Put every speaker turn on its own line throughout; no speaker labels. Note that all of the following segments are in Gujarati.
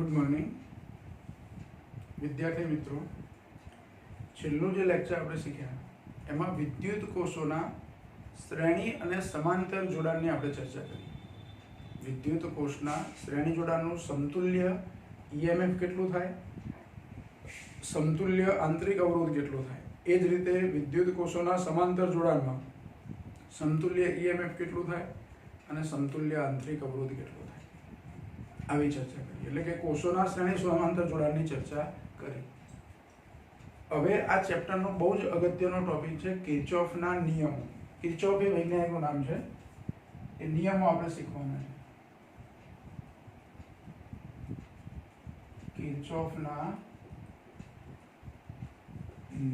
गुड मॉर्निंग विद्यार्थी मित्रों। छेल्लू जे लेक्चर आपणे शीख्या एमां विद्युत कोषोना श्रेणी अने समांतर जोडाणनी आपणे चर्चा करी। विद्युत कोषना श्रेणी जोडाणनुं समतुल्य ईएमएफ केटलुं थाय, समतुल्य आंतरिक अवरोध केटलो थाय, ए ज रीते विद्युत कोषोना समांतर जोडाणमां समतुल्य ईएमएफ केटलुं थाय अने समतुल्य आंतरिक अवरोध केटलो थाय, આવી ચર્ચા કરી। એટલે કે કોષોના શ્રેણી સમાંતર જોડાણની ચર્ચા કરી। હવે આ ચેપ્ટરનો બહુ જ અગત્યનો ટોપિક છે કિર્ચોફના નિયમો। કિર્ચોફ એ વૈજ્ઞાનિકનું નામ છે, એ નિયમો આપણે શીખવાના છે। કિર્ચોફના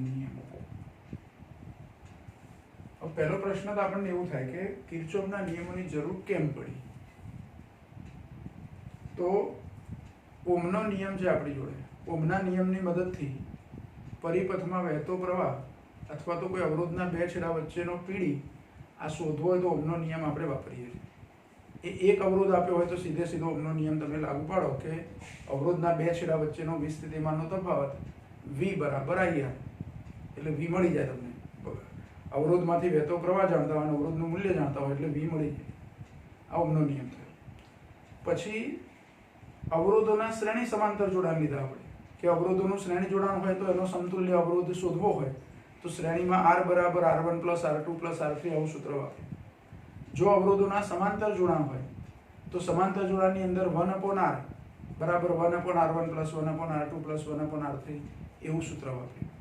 નિયમો। હવે પહેલો પ્રશ્ન તો આપણને એવું થાય કે કિર્ચોફના નિયમોની જરૂર કેમ પડી? तो ओमनो नियम है अपनी जोड़े। ओमना नियमनी मददथी परिपथमां वहेतो प्रवाह अथवा तो कोई अवरोधना बे छेड़ा वच्चेनो पीड़ी आ शोधवो होय तो ओमनो नियम आपणे वापरीए छीए। एक अवरोध आप्यो होय तो सीधे सीधो ओमनो नियम तमे लागू पाडो के अवरोधना बे छेड़ा वच्चेनो विस्थितिमाननो तफावत V बराबर IR, એટલે V मळी जाय तमने। अवरोधमांथी वहेतो प्रवाह जाणता होय अने अवरोधनुं मूल्य जाणता होय એટલે V मळी जाय। आ ओमनो नियम थयो। पछी अवरोधोना श्रेणी समांतर जोड़ाण लीधा आपणे के अवरोधोनुं श्रेणी जोड़ाण होय तो एनो समतुल्य अवरोध शोधवो होय तो श्रेणीमां R बराबर R1 + R2 + R3 आवुं सूत्र वापरीए। जो अवरोधोना समांतर जोड़ाण होय तो समांतर जोड़ाणनी अंदर 1/R बराबर 1/R1 + 1/R2 + 1/R3 एवुं सूत्र वापरीए।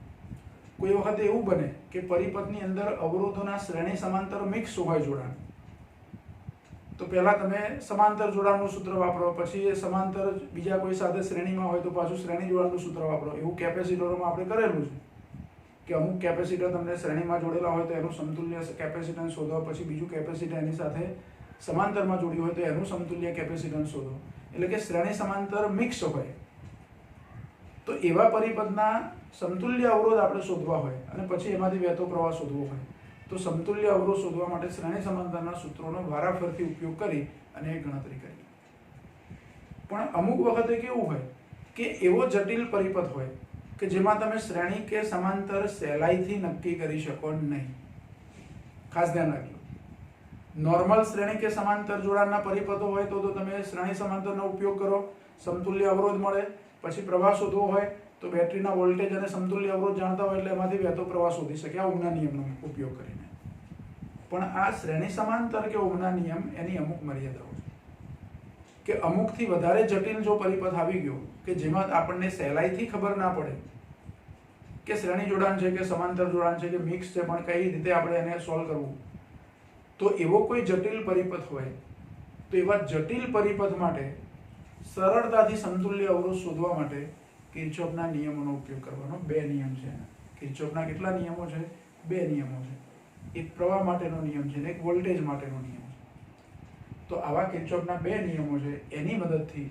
कोई वखत एवुं बने के परिपथनी अंदर अवरोधोना श्रेणी समांतर मिक्स होय जोड़ाण, तो पहला तमे समांतर जोड़ाणनुं सूत्र वापरो, पछी ए समांतर बीजा कोई साथे श्रेणीमां होय तो पाछुं श्रेणी जोड़ाणनुं सूत्र वापरो। एवुं केपेसिटरोमां आपणे करेલું છે કે અમુક કેપેસિટર તમને શ્રેણીમાં જોડેલા હોય તો એનું સમતુલ્ય કેપેસિટન્સ શોધો, પછી બીજું કેપેસિટર એની સાથે સમાંતરમાં જોડ્યું હોય તો એનું સમતુલ્ય કેપેસિટન્સ શોધો। એટલે કે શ્રેણી સમાંતર મિક્સ હોય તો એવા પરિપથના સમતુલ્ય અવરોધ આપણે શોધવા હોય અને પછી એમાંથી વહેતો પ્રવાહ શોધવો હોય तो समतुल्य अवरोध शोधवा माटे श्रेणी समांतरना सूत्रोनो वाराफरती उपयोग करी अने गणतरी करी। पण अमुक वखते केवुं होय के एवो जटिल परिपथ होय के जेमां तमे श्रेणी के समांतर सहेलाईथी नक्की करी शको नहीं। खास ध्यान राखજો। नॉर्मल श्रेणी के समांतर जोड़ाणना परिपथो होय तो तमे श्रेणी समांतरनो उपयोग करो, समतुल्य अवरोध मळे, पछी प्रवाह शोधवो होय तो बेटरीना वोल्टेज अने समतुल्य अवरोध जाणता होय એટલે એમાંથી વહેતો પ્રવાહ શોધી શકે। આ ઓહમના નિયમનો ઉપયોગ કરીને। પણ આ શ્રેણી સમાંતર કે ઓહમના નિયમ એની અમુક મર્યાદાઓ છે કે અમુકથી વધારે જટિલ જો પરિપથ આવી ગયો કે જેમાં આપણને સહેલાઈથી ખબર ના પડે કે શ્રેણી જોડાણ છે કે સમાંતર જોડાણ છે કે મિક્સ છે પણ કઈ રીતે આપણે એને સોલ્વ કરવું, તો એવો કોઈ જટિલ પરિપથ હોય તો એવા જટિલ પરિપથ માટે સરળતાથી સમતુલ્ય અવરોધ શોધવા માટે કિર્ચોફના નિયમોનો ઉપયોગ કરવાનો। બે નિયમ છે। કિર્ચોફના કેટલા નિયમો છે? બે નિયમો છે। એક પ્રવાહ માટેનો નિયમ છે અને એક વોલ્ટેજ માટેનો નિયમ છે। તો આવા કિર્ચોફના બે નિયમો છે, એની મદદથી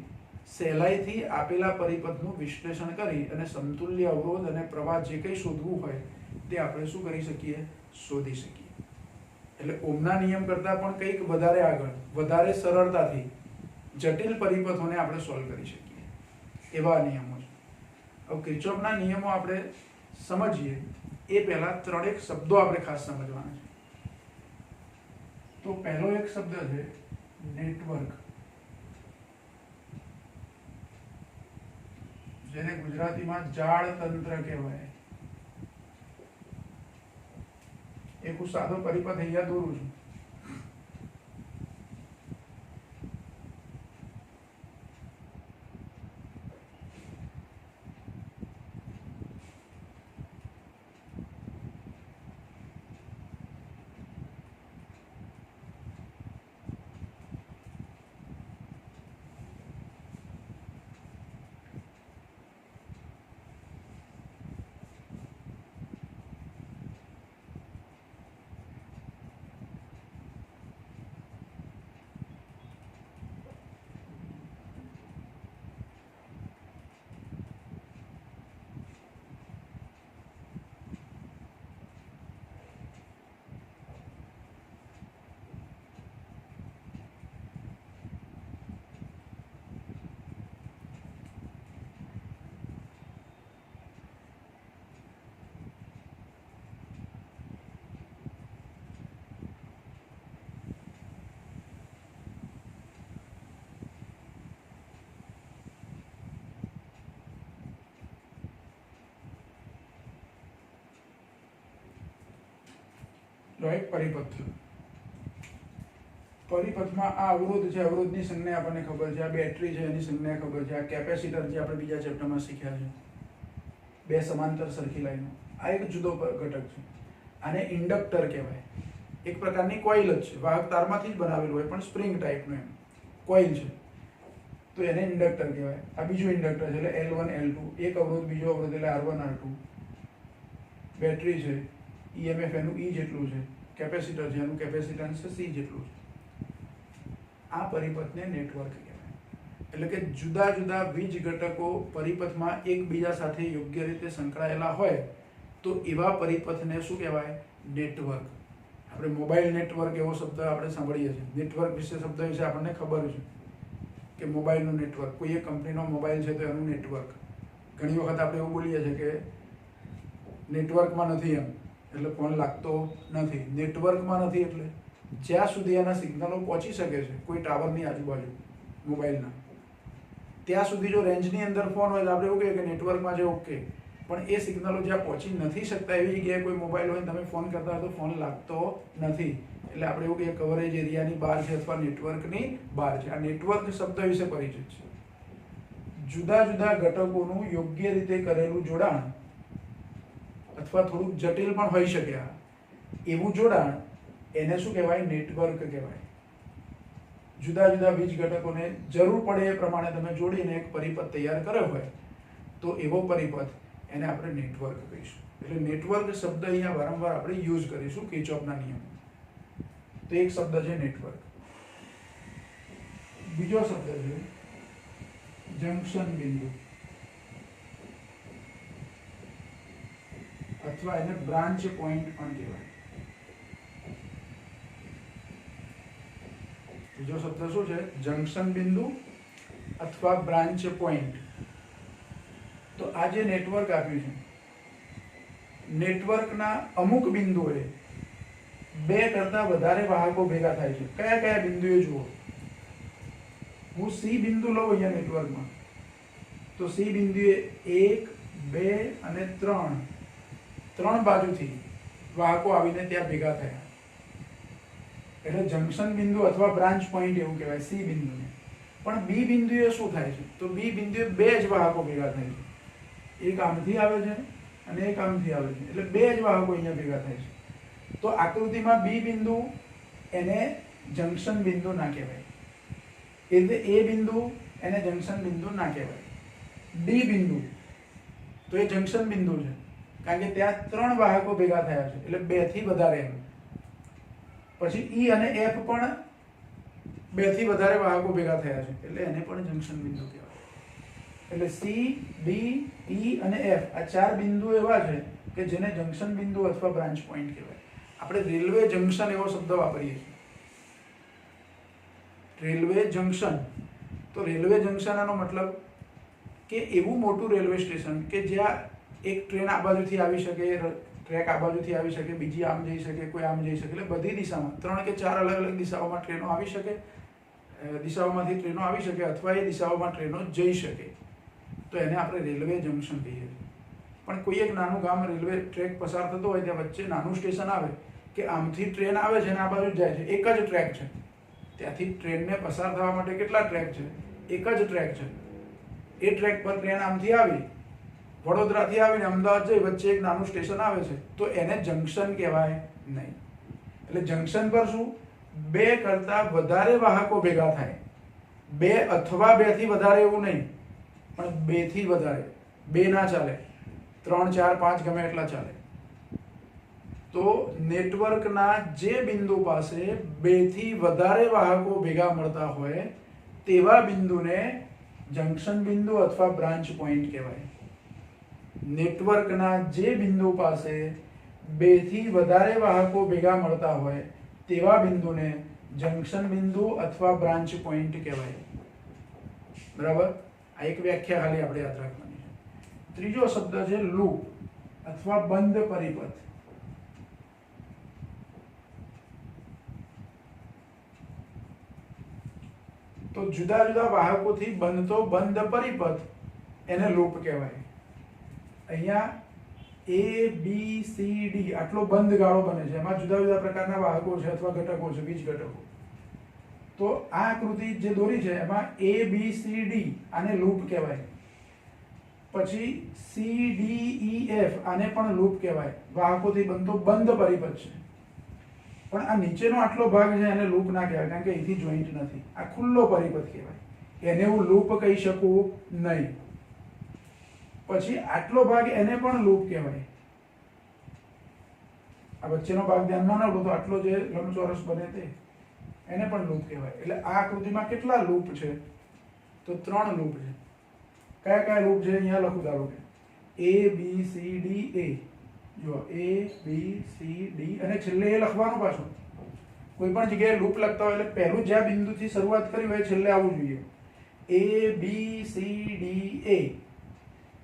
સહેલાઈથી આપેલા પરિપથનું વિશ્લેષણ કરી અને સમતુલ્ય અવરોધ અને પ્રવાહ જે કંઈ શોધવું હોય તે આપણે શું કરી શકીએ? શોધી શકીએ। એટલે ઓહમના નિયમ કરતાં પણ કંઈક વધારે આગળ, વધારે સરળતાથી જટિલ પરિપથોને આપણે સોલ્વ કરી શકીએ એવા નિયમો છે। अब किर्चोफना नियमों आपणे समझिए ए पहला त्रणेक शब्दों आपणे खास समझवाना छे। तो पहलो एक शब्द है नेटवर्क, जेने गुजराती में जाळ तंत्र कहेवाय। एक सादो परिपथ अहींया दोरुं छुं। જો એક પરિપથ થયો. પરિપથમાં આ અવરોધ છે, અવરોધની સંજ્ઞા આપણને ખબર છે, આ બેટરી છે એની સંજ્ઞા ખબર છે, આ કેપેસિટર જે આપણે બીજા ચેપ્ટરમાં શીખ્યા છે, બે સમાંતર સરખી લાઈનો, આ એક જુદો ઘટક છે. આને ઇન્ડક્ટર કહેવાય. એક પ્રકારની કોઇલ જ છે, વાહક તારમાંથી જ બનાવેલું હોય પણ સ્પ્રિંગ ટાઈપનું એમ કોઇલ છે, તો એને ઇન્ડક્ટર કહેવાય. આ બીજું ઇન્ડક્ટર છે એટલે L1 L2, એક અવરોધ બીજો અવરોધ એટલે R1 R2. બેટરી છે, EMF એનું E જેટલું છે, કેપેસિટર છે એનું કેપેસિટન્સ છે C જેટલું છે. આ પરિપથને નેટવર્ક કહેવાય. એટલે કે જુદા જુદા વીજ ઘટકો પરિપથમાં એકબીજા સાથે યોગ્ય રીતે સંકળાયેલા હોય તો એવા પરિપથને શું કહેવાય? નેટવર્ક. આપણે મોબાઈલ નેટવર્ક એવો શબ્દ આપણે સાંભળીએ છીએ. નેટવર્ક વિશે શબ્દ વિશે આપણને ખબર છે કે મોબાઈલનું નેટવર્ક, કોઈ એક કંપનીનો મોબાઈલ છે તો એનું નેટવર્ક. ઘણી વખત આપણે એવું બોલીએ છીએ કે નેટવર્કમાં નથી એમ, એટલે ફોન લાગતો નથી. નેટવર્કમાં નથી એટલે જ્યાં સુધી એના સિગ્નલો પહોંચી શકે છે કોઈ ટાવરની આજુબાજુ મોબાઈલના, ત્યાં સુધી જો રેન્જની અંદર ફોન હોય તો આપણે એવું કહીએ કે નેટવર્કમાં છે, ઓકે. પણ એ સિગ્નલો જ્યાં પહોંચી નથી શકતા એવી જગ્યાએ કોઈ મોબાઈલ હોય તમે ફોન કરતા હોય તો ફોન લાગતો નથી, એટલે આપણે એવું કહીએ કવરેજ એરિયાની બહાર છે અથવા નેટવર્કની બહાર છે. આ નેટવર્ક શબ્દ વિશે પરિચિત છે. જુદા જુદા ઘટકોનું યોગ્ય રીતે કરેલું જોડાણ અથવા થોડુંક જટિલ પણ હોઈ શકે એવું જોડાણ, એને શું કહેવાય? નેટવર્ક કહેવાય. જુદા જુદા વીજ ઘટકોને જરૂર પડે એ પ્રમાણે તમે જોડીને એક પરિપથ તૈયાર કર્યો હોય તો એવો પરિપથ એને આપણે નેટવર્ક કહીશું. એટલે નેટવર્ક શબ્દ અહીંયા વારંવાર આપણે યુઝ કરીશું કિર્ચોફના નિયમ. તો એક શબ્દ છે નેટવર્ક. બીજો શબ્દ છે જંક્શન બિંદુ અથવા એને બ્રાન્ચ પોઈન્ટ પણ કહેવાય. બીજો શબ્દ શું છે? જંક્શન બિંદુ અથવા બ્રાન્ચ પોઈન્ટ. તો આ જે નેટવર્ક આપ્યું છે, નેટવર્કના અમુક બિંદુએ બે કરતા વધારે વાહકો ભેગા થાય છે. કયા કયા બિંદુએ જુઓ. હું C બિંદુ લઉં અહીંયા નેટવર્કમાં, તો C બિંદુએ 1, 2 અને 3 બાજુથી વાહકો આવીને ત્યાં ભેગા થયા, એટલે જંક્શન બિંદુ અથવા બ્રાન્ચ પોઈન્ટ એવું કહેવાય C બિંદુને. પણ B બિંદુએ શું થાય છે? તો B બિંદુએ બે જ વાહકો ભેગા થાય છે. એક આમથી આવે છે અને એક આમથી આવે છે, એટલે બે જ વાહકો અહીંયા ભેગા થાય છે. તો આકૃતિમાં B બિંદુ એને જંક્શન બિંદુ ના કહેવાય, એટલે A બિંદુ એને જંક્શન બિંદુ ના કહેવાય. D બિંદુ તો એ જંક્શન બિંદુ છે, કારણ કે ત્યાં 3 વાહકો ભેગા થયા છે, એટલે 2 થી વધારે એમ. પછી E અને F પણ 2 થી વધારે વાહકો ભેગા થયા છે, એટલે એને પણ જંક્શન બિંદુ કહેવાય. એટલે C, D, E અને F આ 4 બિંદુ એવા છે કે જેને જંક્શન બિંદુ અથવા બ્રાન્ચ પોઈન્ટ કહેવાય. આપણે રેલવે જંક્શન એવો શબ્દ વાપરીએ છીએ. રેલવે જંક્શન, તો રેલવે જંક્શન આનો મતલબ કે એવું મોટું રેલવે સ્ટેશન કે જ્યાં એક ટ્રેન આ બાજુથી આવી શકે, ટ્રેક આ બાજુથી આવી શકે, બીજી આમ જઈ શકે, કોઈ આમ જઈ શકે, એટલે બધી દિશામાં 3 કે 4 અલગ અલગ દિશાઓમાં ટ્રેનો આવી શકે, દિશાઓમાંથી ટ્રેનો આવી શકે અથવા એ દિશાઓમાં ટ્રેનો જઈ શકે, તો એને આપણે રેલવે જંક્શન કહીએ છીએ. પણ કોઈ એક નાનું ગામ રેલવે ટ્રેક પસાર થતો હોય ત્યાં વચ્ચે નાનું સ્ટેશન આવે કે આમથી ટ્રેન આવે છે અને આ બાજુ જાય છે, એક જ ટ્રેક છે, ત્યાંથી ટ્રેનને પસાર થવા માટે કેટલા ટ્રેક છે? એક જ ટ્રેક છે. એ ટ્રેક પર ટ્રેન આમથી આવી, વડોદરાથી આવીને અમદાવાદ જઈ, વચ્ચે એક નાનું સ્ટેશન આવે છે, તો એને જંક્શન કહેવાય નહીં. એટલે જંક્શન પર શું? 2 કરતા વધારે વાહકો ભેગા થાય. 2 અથવા 2 થી વધારે એવું નહીં, પણ 2 થી વધારે. 2 ના ચાલે, 3, 4, 5 ગમે એટલા ચાલે. તો નેટવર્કના જે બિંદુ પાસે 2 થી વધારે વાહકો ભેગા મળતા હોય તેવા બિંદુને જંક્શન બિંદુ અથવા બ્રાન્ચ પોઈન્ટ કહેવાય. નેટવર્કના જે બિંદુ પાસે 2 થી વધારે વાહકો ભેગા મળતા હોય તેવા બિંદુને જંક્શન બિંદુ અથવા બ્રાન્ચ પોઈન્ટ કહેવાય. બરાબર? આ એક વ્યાખ્યા ખાલી આપણે યાદ રાખવાની છે. ત્રીજો શબ્દ છે લૂપ અથવા બંધ પરિપથ. તો જુદા જુદા વાહકોથી બનતો બંધ પરિપથ એને લૂપ કહેવાય. અહીંયા એ બી સી ડી આટલો બંધ ગાળો બને છે, એમાં જુદા જુદા પ્રકારના વાહકો છે અથવા ઘટકો છે, બીજ ઘટકો. તો આ આકૃતિ જે દોરી છે એમાં એ બી સી ડી આને લૂપ કહેવાય. પછી સી ડી ઈ એફ આને પણ લૂપ કહેવાય. વાહકોથી બનતો બંધ પરિપથ છે. પણ આ નીચેનો આટલો ભાગ છે એને લૂપ ના કહેવાય, કારણ કે અહીંથી જોઈન્ટ નથી. આ ખુલ્લો પરિપથ કહેવાય, એને હું લૂપ કહી શકું નહીં. પછી આટલો ભાગ એને પણ લૂપ કહેવાય. આ વચ્ચેનો ભાગ ધ્યાનમાં ન લો તો આટલો જે લંબચોરસ બને તે એને પણ લૂપ કહેવાય. એટલે આ આકૃતિમાં કેટલા લૂપ છે? તો 3 લૂપ છે. કયા કયા લૂપ છે અહીંયા લખું. ધારો કે એ બી સી ડી એ, જો એ બી સી ડી અને છેલ્લે એ લખવાનું પાછું. કોઈ પણ જગ્યાએ લૂપ લખતા હોય એટલે પહેલું જ્યાં બિંદુથી શરૂઆત કરી હોય છેલ્લે આવવું જોઈએ. એ બી સી ડી એ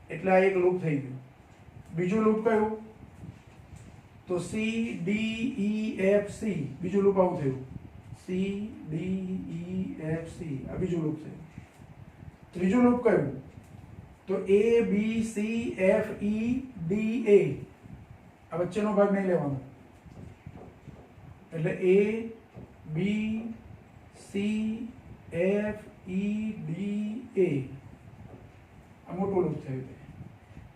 એટલે આ એક લૂપ થઈ ગયું. બીજું લૂપ કયું? તો C D E F C, બીજું લૂપ આવું થયું. C D E F C આ બીજું લૂપ થયું. ત્રીજું લૂપ કયું? તો A B C F E D A, આ વચ્ચેનો ભાગ નહીં લેવાનો. એટલે A B C F E D A આ મોટું લૂપ થયું.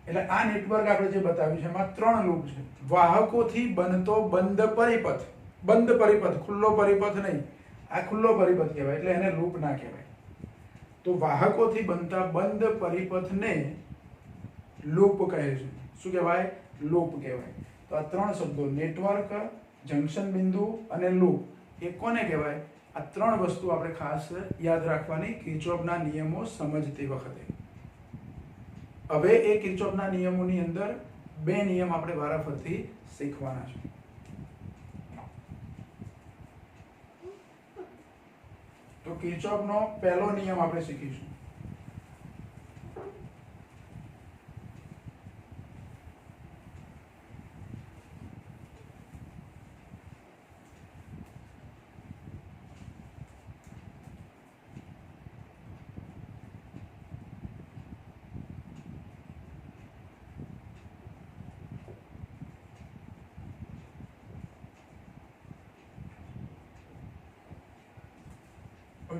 એટલે આ નેટવર્ક આપણે જે બતાવ્યું છે એમાં 3 લૂપ છે. વાહકોથી બનતો બંધ પરિપથ, બંધ પરિપથ, ખુલ્લો પરિપથ નહીં. આ ખુલ્લો પરિપથ કહેવાય એટલે એને લૂપ ના કહેવાય. તો વાહકોથી બનતા બંધ પરિપથને લૂપ કહે છે. શું કહેવાય? લૂપ કહેવાય. તો આ 3 શબ્દો નેટવર્ક, જંકશન બિંદુ અને લૂપ એ કોને કહેવાય? આ 3 વસ્તુ આપણે ખાસ યાદ રાખવાની કિર્ચોફના નિયમો સમજતી વખતે. હવે એ કિર્ચોફના નિયમોની અંદર 2 નિયમ આપણે વારાફરતી શીખવાના છે. તો કિર્ચોફનો પહેલો નિયમ આપણે શીખીશું.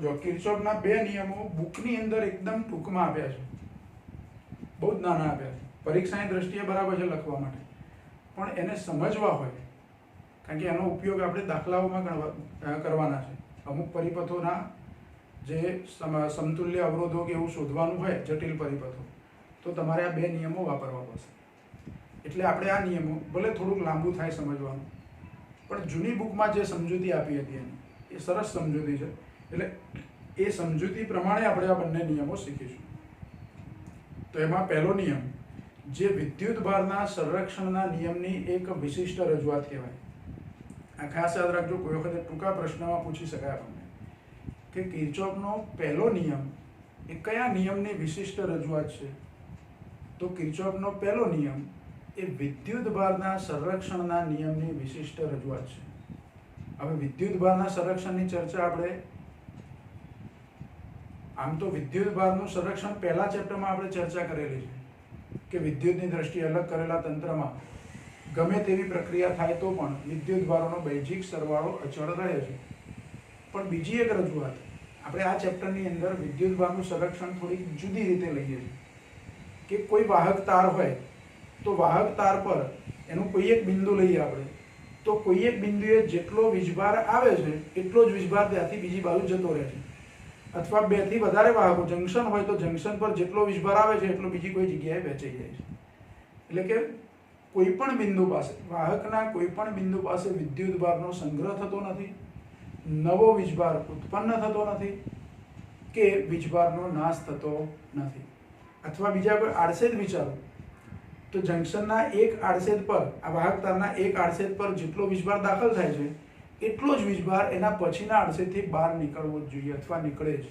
જો કિર્ચોફના 2 નિયમો બુકની અંદર એકદમ ટૂંકમાં આપ્યા છે, બહુ જ નાના આપ્યા છે. પરીક્ષાની દ્રષ્ટિએ બરાબર છે લખવા માટે, પણ એને સમજવા હોય, કારણ કે એનો ઉપયોગ આપણે દાખલાઓમાં કરવાના છે. અમુક પરિપથોના જે સમતુલ્ય અવરોધો કે એવું શોધવાનું હોય, જટિલ પરિપથો, તો તમારે આ 2 નિયમો વાપરવા પડશે. એટલે આપણે આ નિયમો ભલે થોડુંક લાંબુ થાય સમજવાનું, પણ જૂની બુકમાં જે સમજૂતી આપી હતી એની એ સરસ સમજૂતી છે. એટલે એ સમજૂતી પ્રમાણે આપણે આ બંને નિયમો શીખીશું. તો એમાં પહેલો નિયમ જે વિદ્યુત ભારના સંરક્ષણના નિયમની એક વિશિષ્ટ રજૂઆત કહેવાય. આ ખાસ યાદ રાખજો, કોઈ વખતે ટૂંકા પ્રશ્નમાં પૂછી શકાય આપણને કે કિર્ચોફનો પહેલો નિયમ એ કયા નિયમની વિશિષ્ટ રજૂઆત છે? તો કિર્ચોફનો પહેલો નિયમ એ વિદ્યુત ભારના સંરક્ષણના નિયમની વિશિષ્ટ રજૂઆત છે. હવે વિદ્યુત ભારના સંરક્ષણની ચર્ચા આપણે આમ તો વિદ્યુત ભારનું સંરક્ષણ પહેલા ચેપ્ટરમાં આપણે ચર્ચા કરેલી છે કે વિદ્યુતની દ્રષ્ટિએ અલગ કરેલા તંત્રમાં ગમે તેવી પ્રક્રિયા થાય તો પણ વિદ્યુત ભારોનો બૈજિક સરવાળો અચળ રહે છે. પણ બીજી એક રજૂઆત આપણે આ ચેપ્ટરની અંદર વિદ્યુત ભારનું સંરક્ષણ થોડી જુદી રીતે લઈએ છીએ કે કોઈ વાહક તાર હોય તો વાહક તાર પર એનું કોઈ એક બિંદુ લઈએ આપણે, તો કોઈ એક બિંદુએ જેટલો વીજભાર આવે છે એટલો જ વીજભાર ત્યાંથી બીજી બાજુ જતો રહે છે. અથવા 2 થી વધારે વાહકો જંકશન હોય તો જંકશન પર જેટલો વીજભાર આવે છે એટલો બીજી કોઈ જગ્યાએ વહેંચાઈ જાય છે. એટલે કે કોઈ પણ બિંદુ પાસે, વાહકના કોઈ પણ બિંદુ પાસે વિદ્યુત ભારનો સંગ્રહ થતો નથી, નવો વીજભાર ઉત્પન્ન થતો નથી કે વીજભારનો નાશ થતો નથી. અથવા બીજા કોઈ આડછેદ વિચારો તો જંકશનના એક આડછેદ પર, આ વાહક તારના એક આડછેદ પર જેટલો વીજભાર દાખલ થાય છે એટલો જ વીજભાર એના પછીના આડછેદથી બહાર નીકળવો જ જોઈએ અથવા નીકળે જ.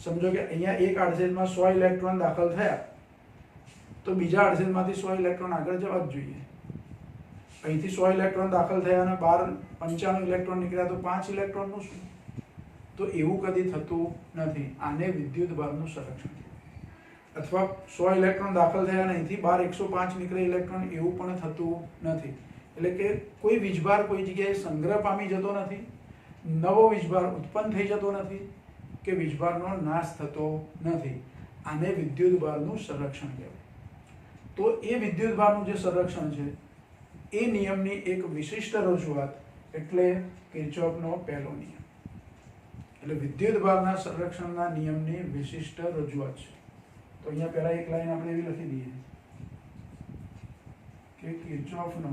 સમજો કે અહીંયા એક આડછેદમાં 100 ઇલેક્ટ્રોન દાખલ થયા તો બીજા આડછેદમાંથી 100 ઇલેક્ટ્રોન આગળ જવા જ જોઈએ. અહીંથી 100 ઇલેક્ટ્રોન દાખલ થયા અને બહાર 95 ઇલેક્ટ્રોન નીકળ્યા તો 5 ઇલેક્ટ્રોનનું શું? તો એવું કદી થતું નથી. આને વિદ્યુત ભારનું સંરક્ષણ. અથવા 100 ઇલેક્ટ્રોન દાખલ થયા અને અહીંથી બહાર 105 નીકળે ઇલેક્ટ્રોન, એવું પણ થતું નથી. એટલે કે કોઈ વીજભાર કોઈ જગ્યાએ સંગ્રહ પામી જતો નથી, નવો વીજભાર ઉત્પન્ન થઈ જતો નથી કે વીજભારનો નાશ થતો નથી. આને વિદ્યુતભારનું સંરક્ષણ કહેવાય. તો એ વિદ્યુતભારનું જે સંરક્ષણ છે એ નિયમની એક વિશિષ્ટ રજૂઆત એટલે કિર્ચોફનો પહેલો નિયમ. એટલે વિદ્યુતભારના સંરક્ષણના નિયમની વિશિષ્ટ રજૂઆત છે. તો અહીંયા પહેલા એક લાઈન આપણે એવી લખી દઈએ કે કિર્ચોફનો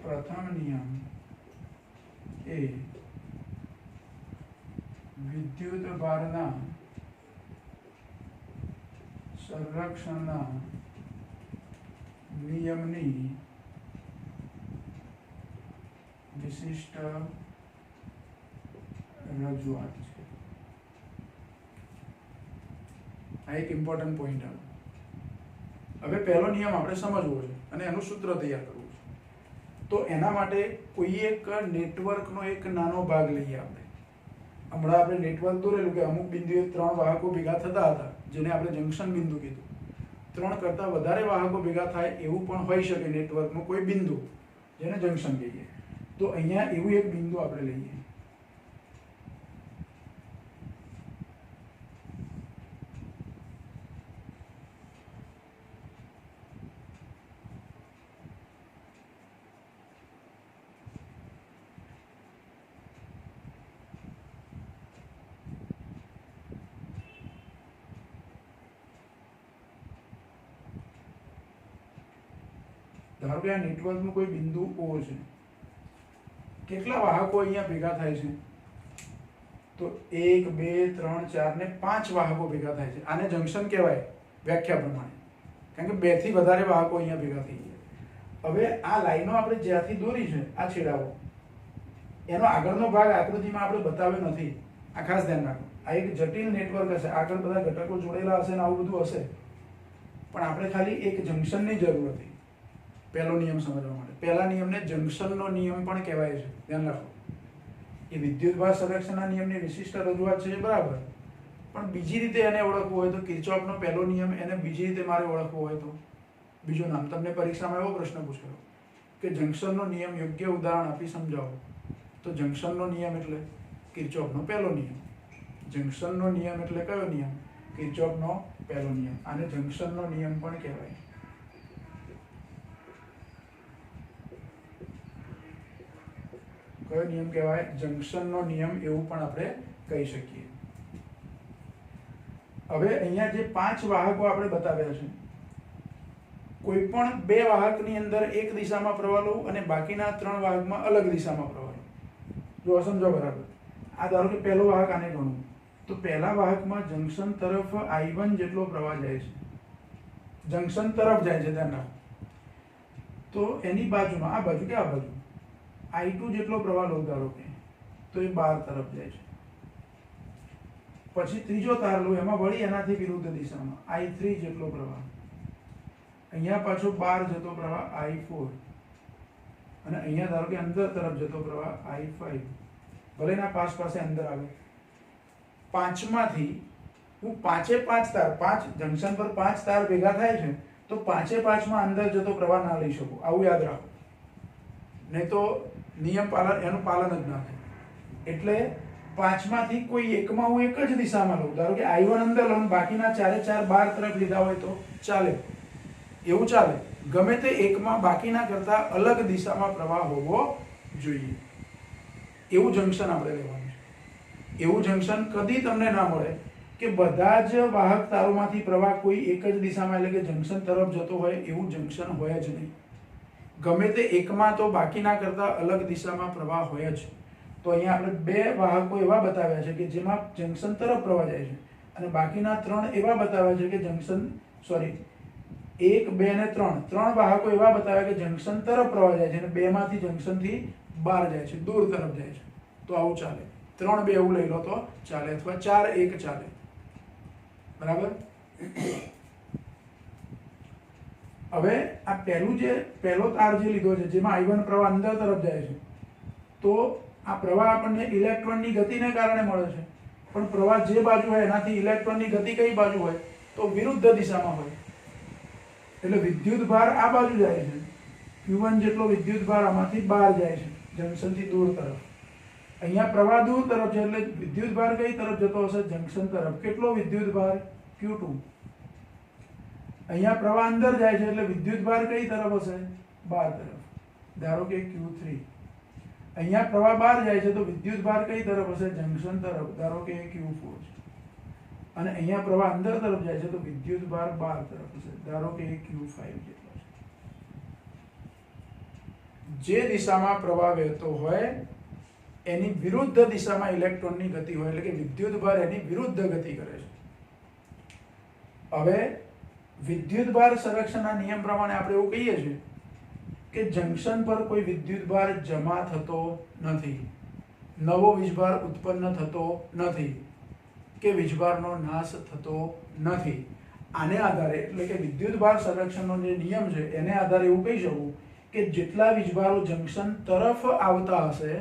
પ્રથમ નિયમ એ વિદ્યુતભારના સંરક્ષણના નિયમની વિશિષ્ટ રજૂઆત છે. આ એક ઇમ્પોર્ટન્ટ પોઈન્ટ આવે. હવે પહેલો નિયમ આપણે સમજવો છે અને એનું સૂત્ર તૈયાર કરવું છે. તો એના માટે કોઈ એક નેટવર્કનો એક નાનો ભાગ લઈએ આપણે. હમણાં આપણે નેટવર્ક દોરેલું કે અમુક બિંદુએ 3 વાહકો ભેગા થતા હતા, જેને આપણે જંક્શન બિંદુ કીધું. 3 કરતાં વધારે વાહકો ભેગા થાય એવું પણ હોઈ શકે નેટવર્કનું કોઈ બિંદુ, જેને જંક્શન કહીએ. તો અહીંયા એવું એક બિંદુ આપણે લઈએ. ધારો કે આ નેટવર્કનું કોઈ બિંદુ O છે. કેટલા વાહકો અહીંયા ભેગા થાય છે? તો 1 2 3 4 ને 5 વાહકો ભેગા થાય છે. આને જંક્શન કહેવાય વ્યાખ્યા પ્રમાણે, કારણ કે 2 થી વધારે વાહકો અહીંયા ભેગા થઈ ગયા. હવે આ લાઈનો આપણે જ્યાંથી દોરી છે, આ છેડાઓ, એનો આગળનો ભાગ આકૃતિમાં આપણે બતાવ્યો નથી. આ ખાસ ધ્યાન રાખો. આ એક જટિલ નેટવર્ક હશે, આગળ બધા ઘટકો જોડેલા હશે ને આવું બધું હશે, પણ આપણે ખાલી એક જંક્શનની જરૂર હતી પહેલો નિયમ સમજવા માટે. પહેલા નિયમને જંક્શનનો નિયમ પણ કહેવાય છે, ધ્યાન રાખો. એ વિદ્યુતભાર સંરક્ષણના નિયમની વિશિષ્ટ રજૂઆત છે, બરાબર, પણ બીજી રીતે એને ઓળખવું હોય તો કિર્ચોફનો પહેલો નિયમ, એને બીજી રીતે મારે ઓળખવો હોય તો બીજું નામ. તમને પરીક્ષામાં એવો પ્રશ્ન પૂછેલો કે જંક્શનનો નિયમ યોગ્ય ઉદાહરણ આપી સમજાવો. તો જંક્શનનો નિયમ એટલે કિર્ચોફનો પહેલો નિયમ. જંક્શનનો નિયમ એટલે કયો નિયમ? કિર્ચોફનો પહેલો નિયમ. આને જંક્શનનો નિયમ પણ કહેવાય. કયો નિયમ કહેવાય? જંક્શનનો નિયમ એવું પણ આપણે કહી શકીએ. હવે અહીંયા જે 5 વાહકો આપણે બતાવ્યા છે, કોઈ પણ 2 વાહકની અંદર એક દિશામાં પ્રવાહ લઉં અને બાકીના 3 વાહકમાં અલગ દિશામાં પ્રવાહ લઉં. જો સમજો બરાબર. આ ધારો કે પહેલો વાહક, આને ગણું તો પહેલા વાહકમાં જંક્શન તરફ I1 જેટલો પ્રવાહ જાય છે. જંક્શન તરફ જાય છે, ધ્યાન રાખો. તો એની બાજુમાં, આ બાજુ કે આ બાજુ, I2 જેટલો પ્રવાહ લઉં ધારો કે, તો એ 12 તરફ જાય છે. પછી ત્રીજો તાર લઉં, એમાં વળી એનાથી વિરુદ્ધ દિશામાં I3 જેટલો પ્રવાહ. અહીંયા પાછો 12 જતો પ્રવાહ I4, અને અહીંયા ધારો કે અંદર તરફ જતો પ્રવાહ I5. ભલે ના પાસે અંદર આવે. પાંચમાંથી હું 5 તાર, 5 જંક્શન પર 5 તાર ભેગા થાય છે, તો 5માં અંદર જતો પ્રવાહ ના લઈ શકું. આવું યાદ રાખો, નહીં તો નિયમ એનું પાલન જ ના થાય. એટલે 5માંથી કોઈ એકમાં હું એક જ દિશામાં લઉં. ધારો કે I1 અંદર લઉં, બાકીના 4 12 તરફ લીધા હોય તો ચાલે, એવું ચાલે. ગમે તે એકમાં બાકીના કરતા અલગ દિશામાં પ્રવાહ હોવો જોઈએ. એવું જંક્શન આપણે લેવાનું છે. એવું જંક્શન કદી તમને ના મળે કે બધા જ વાહક તારોમાંથી પ્રવાહ કોઈ એક જ દિશામાં, એટલે કે જંક્શન તરફ જતો હોય, એવું જંક્શન હોય જ નહીં. ગમે તે એકમાં તો બાકીના કરતા અલગ દિશામાં પ્રવાહ હોય જ. તો અહીંયા આપણે 2 વાહકો એવા બતાવ્યા છે કે જેમાં જંક્શન તરફ પ્રવાહ જાય છે, અને બાકીના 3 એવા બતાવ્યા છે કે જંક્શન, સોરી, 1 2 અને 3 વાહકો એવા બતાવ્યા કે જંક્શન તરફ પ્રવાહ જાય છે, અને 2 માંથી જંક્શનથી બહાર જાય છે, દૂર તરફ જાય છે. તો આવું ચાલે. 3 2 એવું લઈ લો તો ચાલે, અથવા 4 1 ચાલે, બરાબર. હવે આ પહેલો તાર જે લીધો છે, જેમાં I1 પ્રવાહ અંદર તરફ જાય છે, તો આ પ્રવાહ આપણને ઇલેક્ટ્રોનની ગતિને કારણે મળે છે. પણ પ્રવાહ જે બાજુ હોય એનાથી ઇલેક્ટ્રોનની ગતિ કઈ બાજુ હોય તો વિરુદ્ધ દિશામાં હોય. એટલે વિદ્યુત ભાર આ બાજુ જાય છે, Q1 જેટલો વિદ્યુત ભાર આમાંથી બહાર જાય છે જંક્શનથી દૂર તરફ. અહીંયા પ્રવાહ દૂર તરફ છે એટલે વિદ્યુત ભાર કઈ તરફ જતો હશે? જંક્શન તરફ. કેટલો વિદ્યુત ભાર? Q2. અહીંયા પ્રવાહ અંદર જાય છે એટલે વિદ્યુત ભાર કઈ તરફ હશે? બહાર તરફ. ધારો કે Q3. અહીંયા પ્રવાહ બહાર જાય છે તો વિદ્યુત ભાર કઈ તરફ હશે? જંક્શન તરફ. ધારો કે Q4 છે. અને અહીંયા પ્રવાહ અંદર તરફ જાય છે તો વિદ્યુત ભાર બહાર તરફ હશે. ધારો કે Q5 જેટલો છે. જે દિશામાં પ્રવાહ વહેતો હોય એની વિરુદ્ધ દિશામાં ઇલેક્ટ્રોનની ગતિ હોય, એટલે કે વિદ્યુત ભાર એની વિરુદ્ધ ગતિ કરે છે. હવે વિદ્યુત ભાર સંરક્ષણના નિયમ પ્રમાણે આપણે એવું કહીએ છીએ કે જંક્શન પર કોઈ વિદ્યુત ભાર જમા થતો નથી, નવો વીજભાર ઉત્પન્ન થતો નથી કે વીજભારનો નાશ થતો નથી. આને આધારે એટલે કે વિદ્યુત ભાર સંરક્ષણનો જે નિયમ છે એને આધારે એવું કહી શકું કે જેટલા વીજભારો જંક્શન તરફ આવતા હશે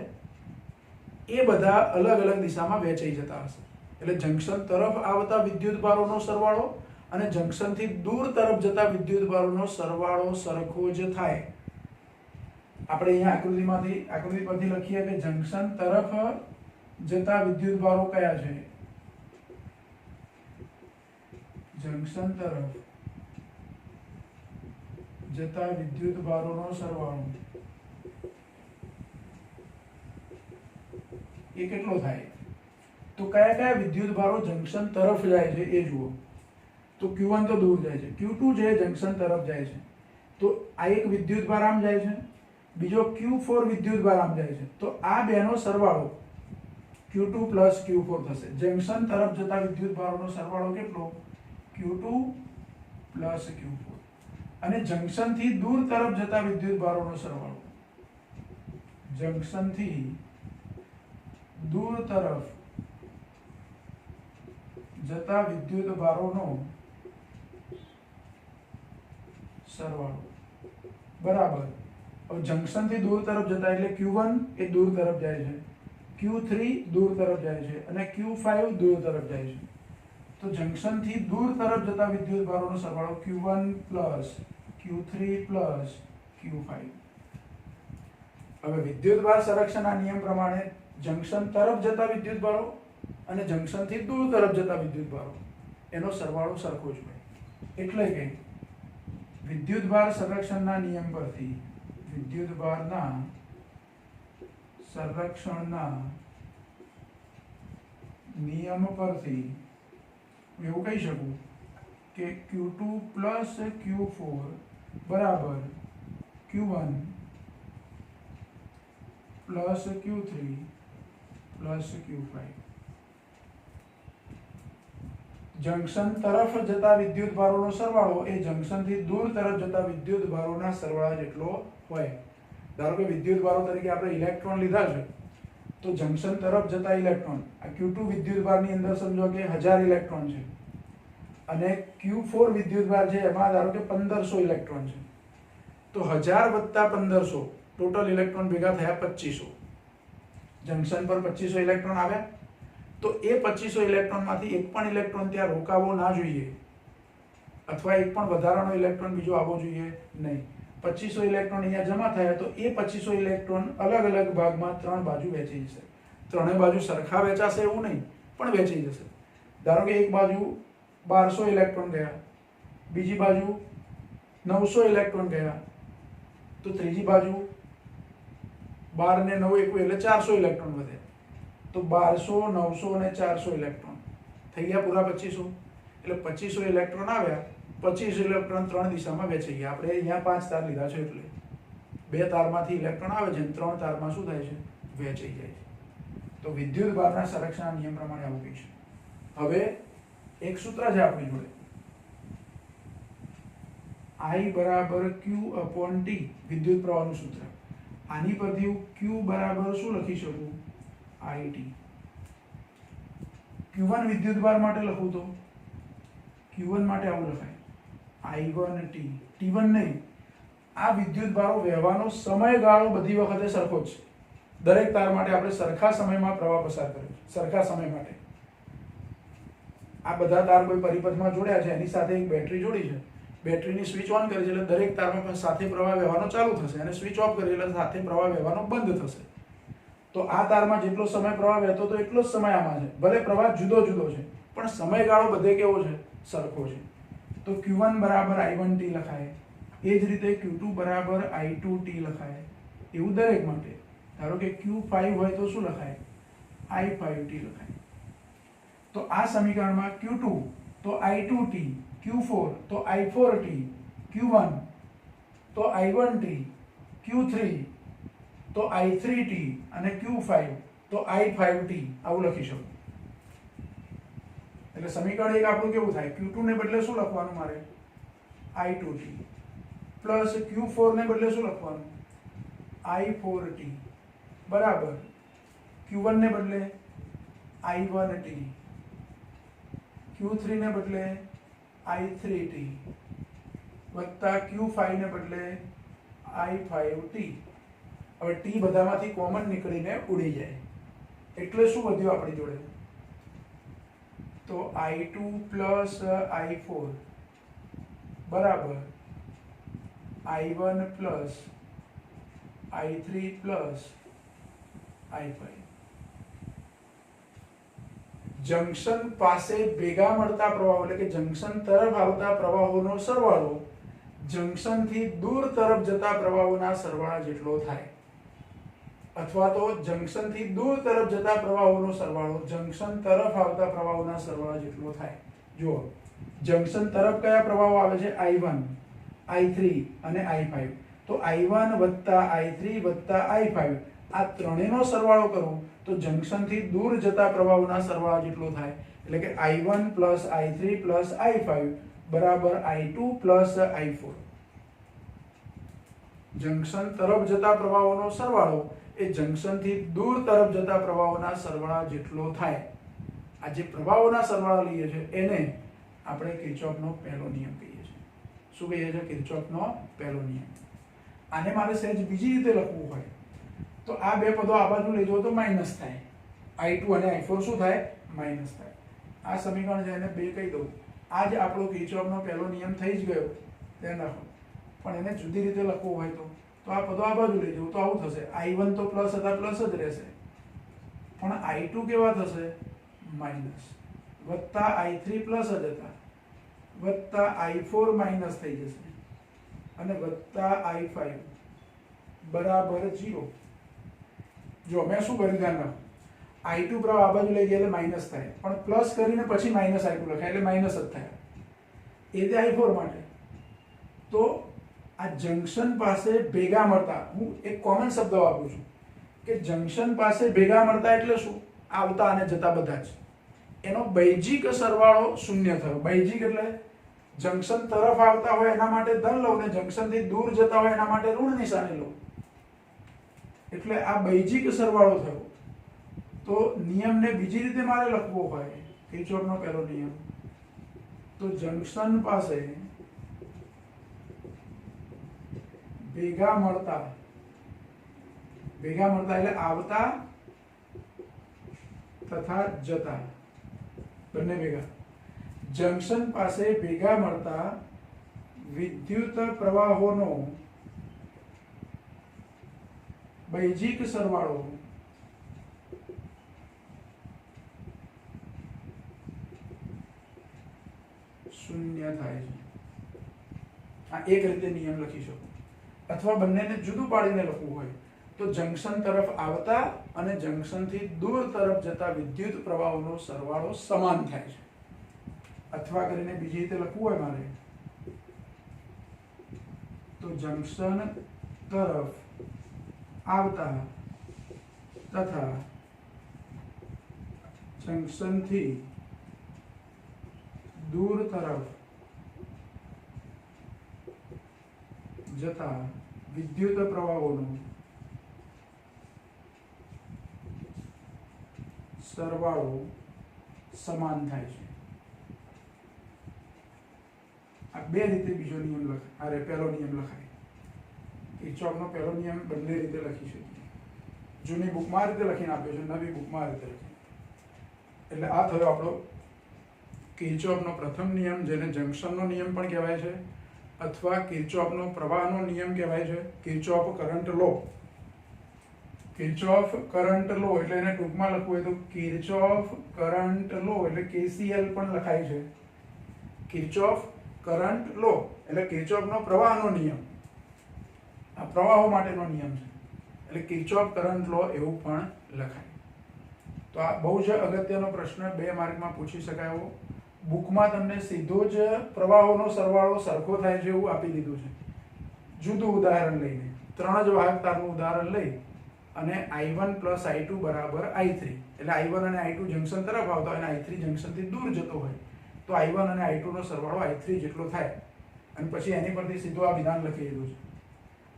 એ બધા અલગ અલગ દિશામાં વહેંચાઈ જતા હશે. એટલે જંક્શન તરફ આવતા વિદ્યુત ભારોનો સરવાળો અને જંક્શનથી દૂર તરફ જતા વિદ્યુત ભારોનો સરવાળો સરખો જ થાય. આપણે અહીંયા આકૃતિ પરથી લખીએ કે જંક્શન તરફ જતા વિદ્યુત ભારો કયા છે? જંક્શન તરફ જતા વિદ્યુત ભારોનો સરવાળો એ કેટલો થાય? તો કયા કયા વિદ્યુત ભારો જંક્શન તરફ જાય છે એ જુઓ. તો Q1 તો દૂર જાય છે, Q2 જે જંક્શન તરફ જાય છે, તો આ એક વિદ્યુત ભાર આમ જાય છે, બીજો Q4 વિદ્યુત ભાર આમ જાય છે. તો આ બેનો સરવાળો Q2 પ્લસ Q4 થશે. જંક્શન તરફ જતા વિદ્યુત ભારોનો સરવાળો કેટલો? Q2 plus Q4. અને જંક્શનથી દૂર તરફ જતા વિદ્યુત ભારોનો સરવાળો, જંક્શનથી દૂર તરફ જતા વિદ્યુત ભારોનો સરવાળો બરાબર. હવે જંક્શનથી દૂર તરફ જતા એટલે Q1 એ દૂર તરફ જાય છે, Q3 દૂર તરફ જાય છે અને Q5 દૂર તરફ જાય છે. તો જંક્શનથી દૂર તરફ જતા વિદ્યુત ભારોનો સરવાળો Q1 plus Q3 plus Q5. હવે વિદ્યુત ભાર સંરક્ષણના નિયમ પ્રમાણે જંક્શન તરફ જતા વિદ્યુત ભારો અને જંક્શનથી દૂર તરફ જતા વિદ્યુત ભારો એનો સરવાળો સરખો જ હોય. એટલે કે વિદ્યુત ભાર સંરક્ષણના નિયમ પરથી વિદ્યુત ભારના સંરક્ષણના નિયમ પરથી એવું કહી શકું કે Q2 પ્લસ Q4 બરાબર Q1 plus Q3 plus Q5. Junction તરફ જતા વિદ્યુત ભારોનો સરવાળો એ જંક્શનથી દૂર તરફ જતા વિદ્યુત ભારોના સરવાળા જેટલો હોય. ધારો કે વિદ્યુત ભારો તરીકે આપણે ઇલેક્ટ્રોન લીધા છે, તો જંક્શન તરફ જતા ઇલેક્ટ્રોન આ Q2 વિદ્યુત ભારની અંદર સમજો કે 1000 ઇલેક્ટ્રોન છે અને Q4 વિદ્યુત ભાર છે એમાં ધારો કે 1500 ઇલેક્ટ્રોન છે. તો 1000 વત્તા 1500 ટોટલ ઇલેક્ટ્રોન ભેગા થયા 2500. જંક્શન પર 2500 ઇલેક્ટ્રોન આવ્યા. તો એ 2500 ઇલેક્ટ્રોનમાંથી એક પણ ઇલેક્ટ્રોન ત્યાં રોકાવો ના જોઈએ અથવા એક પણ વધારાનો ઇલેક્ટ્રોન બીજો આવવો જોઈએ નહીં. 2500 ઇલેક્ટ્રોન અહીંયા જમા થયા તો એ 2500 ઇલેક્ટ્રોન અલગ અલગ ભાગમાં ત્રણ બાજુ વહેંચાઈ જશે. ત્રણેય બાજુ સરખા વહેંચાશે એવું નહીં, પણ વહેંચાઈ જશે. ધારો કે એક બાજુ 1200 ઇલેક્ટ્રોન ગયા, બીજી બાજુ 900 ઇલેક્ટ્રોન ગયા, તો ત્રીજી બાજુ 12 ને 9 એકું એટલે 400 ઇલેક્ટ્રોન વધે. તો 1200, 900 અને 400 ઇલેક્ટ્રોન થઈ ગયા પૂરા 2500. એટલે 2500 ઇલેક્ટ્રોન આવ્યા, 25 ઇલેક્ટ્રોન ત્રણ દિશામાં વહેંચાઈ ગયા. આપણે અહીંયા 5 તાર લીધા છે એટલે 2 તારમાંથી ઇલેક્ટ્રોન આવે છે, 3 તારમાં શું થાય છે? વહેંચાઈ જાય છે. તો વિદ્યુત ભારના સંરક્ષણના નિયમ પ્રમાણે આવું કહીશું. હવે એક સૂત્ર છે આપણી જોડે, I બરાબર Q upon T વિદ્યુત પ્રવાહનું સૂત્ર. આની પરથી હું Q બરાબર શું લખી શકું? IT. Q1 વિદ્યુત ભાર માટે લખું તો Q1 માટે આવું લખાય I1T. T1 નહીં, આ વિદ્યુત ભારો વહેવાનો સમયગાળો બધી વખતે સરખો જ છે. દરેક તાર માટે આપણે સરખા સમયમાં પ્રવાહ પસાર કર્યો, સરખા સમય માટે. આ બધા તાર કોઈ પરિપથમાં જોડ્યા છે, એની સાથે એક બેટરી જોડી છે, બેટરીની સ્વિચ ઓન કરી છે એટલે દરેક તારમાં સાથે પ્રવાહ વહેવાનો ચાલુ થશે, અને સ્વિચ ઓફ કરી એટલે સાથે પ્રવાહ વહેવાનો બંધ થશે. તો આ તારમાં જેટલો સમય પ્રવાહ વહેતો તો એટલો જ સમય આમાં છે, ભલે પ્રવાહ જુદો જુદો છે પણ સમયગાળો બધે કેવો છે, સરખો છે. તો Q1 બરાબર I1t લખાય, એ જ રીતે Q2 બરાબર I2t લખાય, એવું દરેક માટે. ધારો કે Q5 હોય તો શું લખાય, I5t લખાય. તો આ સમીકરણમાં Q2 તો I2t, Q4 તો I4t, Q1 તો I1t, Q3 તો I3t અને Q5 તો I5t આવું લખી શકું. એટલે સમીકરણ એક આપણું કેવું થાય, Q2 ને બદલે શું લખવાનું મારે, I2t, પ્લસ Q4 ને બદલે શું લખવાનું, I4t, બરાબર Q1 ને બદલે I1t, Q3 ને બદલે I3t, વત્તા Q5 ને બદલે I5t. હવે t બધામાંથી કોમન નીકળીને ઉડી જાય એટલે શું વધ્યું આપણી જોડે, તો I2 પ્લસ I4 બરાબર I1 plus I3 plus I5. Junction પાસે ભેગા મળતા પ્રવાહો એટલે કે જંક્શન તરફ આવતા પ્રવાહોનો સરવાળો જંક્શનથી દૂર તરફ જતા પ્રવાહોના સરવાળા જેટલો થાય, અથવા તો જંક્શનથી દૂર તરફ જતા પ્રવાહોનો સરવાળો જંક્શન તરફ આવતા પ્રવાહોના સરવાળા જેટલો થાય. જુઓ, જંક્શન તરફ કયા પ્રવાહો આવે છે, I1, I3 અને I5. તો I1 વત્તા I3 વત્તા I5 આ ત્રણેયનો સરવાળો કરો તો જંક્શનથી દૂર જતા પ્રવાહોના સરવાળા જેટલો થાય, એટલે કે I1 plus I3 plus I5 બરાબર I2 પ્લસ I4. જંક્શન તરફ જતા પ્રવાહોનો સરવાળો એ જંક્શનથી દૂર તરફ જતા પ્રવાહોના સરવાળા જેટલો થાય. આ જે પ્રવાહોના સરવાળા લઈએ છીએ એને આપણે કિર્ચોફનો પહેલો નિયમ કહીએ છીએ. શું કહીએ છીએ, કિર્ચોફનો પહેલો નિયમ. આને મારે સહેજ બીજી રીતે લખવું હોય તો આ બે પદો આ બાજુ લઈ જાઓ તો માઇનસ થાય, I2 અને I4 શું થાય, માઇનસ થાય. આ સમીકરણ છે એને 2 કહી દઉં. આ જ આપણો કિર્ચોફનો પહેલો નિયમ થઈ જ ગયો, ધ્યાન રાખો. પણ એને જુદી રીતે લખવું હોય તો આ પદો આ બાજુ લઈ જવું તો આવું થશે, I1 તો પ્લસ હતા પ્લસ જ રહેશે, પણ I2 કેવા થશે, માઇનસ, વત્તા I3 પ્લસ જ હતા, વત્તા I4 માઇનસ થઈ જશે, અને વત્તા I5 બરાબર 0. જો મેં શું કર્યું, ધ્યાન રાખો, I2 પ્રવાહ આ બાજુ લઈ ગયા એટલે માઇનસ થાય, પણ પ્લસ કરીને પછી માઇનસ I2 લખાય એટલે માઇનસ જ થાય. એ તે I4 માટે. તો આ જંક્શન પાસે ભેગા મળતા, હું એક કોમન શબ્દ વાપરું છું કે જંક્શન પાસે ભેગા મળતા એટલે શું, આવતા અને જતા બધા જ. એનો બૈજિક સરવાળો શૂન્ય થયો. બૈજિક એટલે જંક્શન તરફ આવતા હોય એના માટે ધન લઉં ને જંક્શનથી દૂર જતા હોય એના માટે ઋણ નિશાની લઉં, એટલે આ બૈજિક સરવાળો થયો. તો નિયમને બીજી રીતે મારે લખવો હોય, કિર્ચોફનો પહેલો નિયમ, તો જંક્શન પાસે ભેગા મળતા એટલે આવતા તથા જતા બંને ભેગા. જંક્શન પાસે ભેગા મળતા વિદ્યુત પ્રવાહોનો બૈજિક સરવાળો શૂન્ય થાય છે. આ એક રીતે નિયમ લખી શકો. અથવા બંનેને જુદું પાડીને લખવું હોય તો જંક્શન તરફ આવતા અને જંક્શનથી દૂર તરફ જતા વિદ્યુત પ્રવાહોનો સરવાળો સમાન થાય છે. અથવા કરીને બીજી રીતે લખવું હોય મારે તો જંક્શન તરફ આવતા તથા જંક્શનથી દૂર તરફ જતા વિદ્યુત પ્રવાહોનો સરવાળો સમાન થાય છે. આ બે રીતે બીજો નિયમ લખાય, અરે પહેલો નિયમ લખાય. કિર્ચોફનો પહેલો નિયમ બંને રીતે લખી શકીએ. જૂની બુકમાં આ રીતે લખીને આપ્યો છે, નવી બુકમાં આ રીતે લખી. એટલે આ થયો આપણો કિર્ચોફનો પ્રથમ નિયમ, જેને જંક્શનનો નિયમ પણ કહેવાય છે, અથવા કિર્ચોફનો પ્રવાહનો નિયમ કહેવાય છે, કિર્ચોફ કરંટ લો. કિર્ચોફ કરંટ લો એટલે એને ટૂંકમાં લખવું હોય તો કિર્ચોફ કરંટ લો એટલે KCL પણ લખાય છે. કિર્ચોફ કરંટ લો એટલે કિર્ચોફનો પ્રવાહનો નિયમ, આ પ્રવાહો માટેનો નિયમ છે, એટલે કિર્ચોફ કરંટ લો એવું પણ લખાય. તો આ બહુ જ અગત્યનો પ્રશ્ન, 2 માર્કમાં પૂછી શકાય એવો. બુકમાં તમને સીધો જ પ્રવાહોનો સરવાળો સરખો થાય છે એવું આપી દીધું છે. જુદું ઉદાહરણ લઈને 3 જ વાહક તારનું ઉદાહરણ લઈ અને I1 + I2 = I3, એટલે I1 અને I2 જંક્શન તરફ આવતા હોય અને I3 જંક્શનથી દૂર જતો હોય તો I1 અને I2 નો સરવાળો I3 જેટલો થાય, અને પછી એની પરથી સીધું આ વિધાન લખી દીધું છે.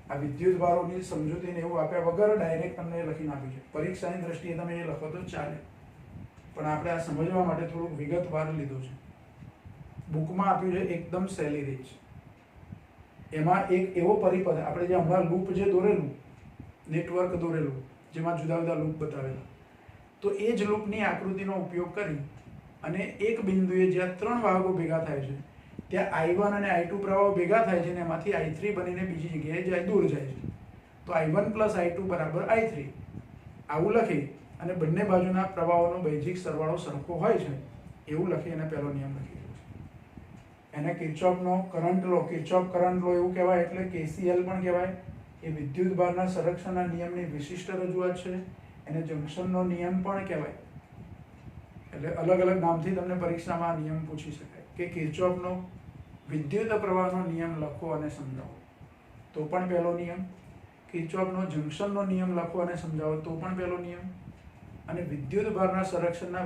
આ વિદ્યુત ભારોની સમજૂતીને એવું આપ્યા વગર ડાયરેક્ટ તમને લખીને આપ્યું છે. પરીક્ષાની દ્રષ્ટિએ તમે એ લખો તો ચાલે, પણ આપણે આ સમજવા માટે થોડુંક વિગતવાર લીધું છે. બુકમાં આપ્યું છે એકદમ સહેલી રીત છે. એમાં એક એવો પરિપથ, આપણે જે હમણાં લૂપ જે દોરેલું, નેટવર્ક દોરેલું, જેમાં જુદા જુદા લૂપ બતાવેલા, તો એ જ લૂપની આકૃતિનો ઉપયોગ કરી અને એક બિંદુએ જ્યાં 3 વાહકો ભેગા થાય છે ત્યાં I1 અને I2 પ્રવાહો ભેગા થાય છે અને એમાંથી I3 બનીને બીજી જગ્યાએ જાય, દૂર જાય છે. તો I1 + I2 = I3 આવું લખી અને બંને બાજુના પ્રવાહોનો બૈજિક સરવાળો સરખો હોય છે એવું લખી અને પહેલો નિયમ લખી દીધો છે. એને કિર્ચોફનો કરંટ લો, કિર્ચોફ કરંટ લો એવું કહેવાય, એટલે KCL પણ કહેવાય. એ વિદ્યુત ભારના સંરક્ષણના નિયમની વિશિષ્ટ રજૂઆત છે. એને જંક્શનનો નિયમ પણ કહેવાય. એટલે અલગ અલગ નામથી તમને પરીક્ષામાં નિયમ પૂછી શકાય કે કિર્ચોફનો વિદ્યુત પ્રવાહનો નિયમ લખો અને સમજાવો, તો પણ પહેલો નિયમ. કિર્ચોફનો જંક્શનનો નિયમ લખો અને સમજાવો, તો પણ પહેલો નિયમ. અને વિદ્યુત ભારના સંરક્ષણના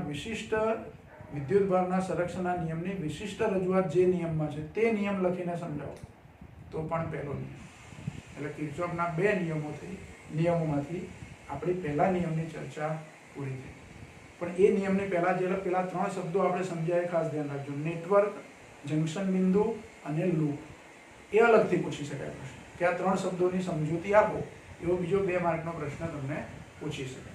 નિયમની વિશિષ્ટ રજૂઆત જે નિયમમાં છે તે નિયમ લખીને સમજાવો, તો પણ પહેલો નિયમ. એટલે કિર્ચોફના 2 નિયમોમાંથી આપણી પહેલા નિયમની ચર્ચા પૂરી થઈ. પણ એ નિયમની પહેલા જે પેલા 3 શબ્દો આપણે સમજ્યા, ખાસ ધ્યાન રાખજો. નેટવર્ક, જંક્શન બિંદુ અને લૂપ, એ અલગથી પૂછી શકાય પ્રશ્ન કે આ 3 શબ્દોની સમજૂતી આપો, એવો બીજો 2 માર્કનો પ્રશ્ન તમને પૂછી શકાય.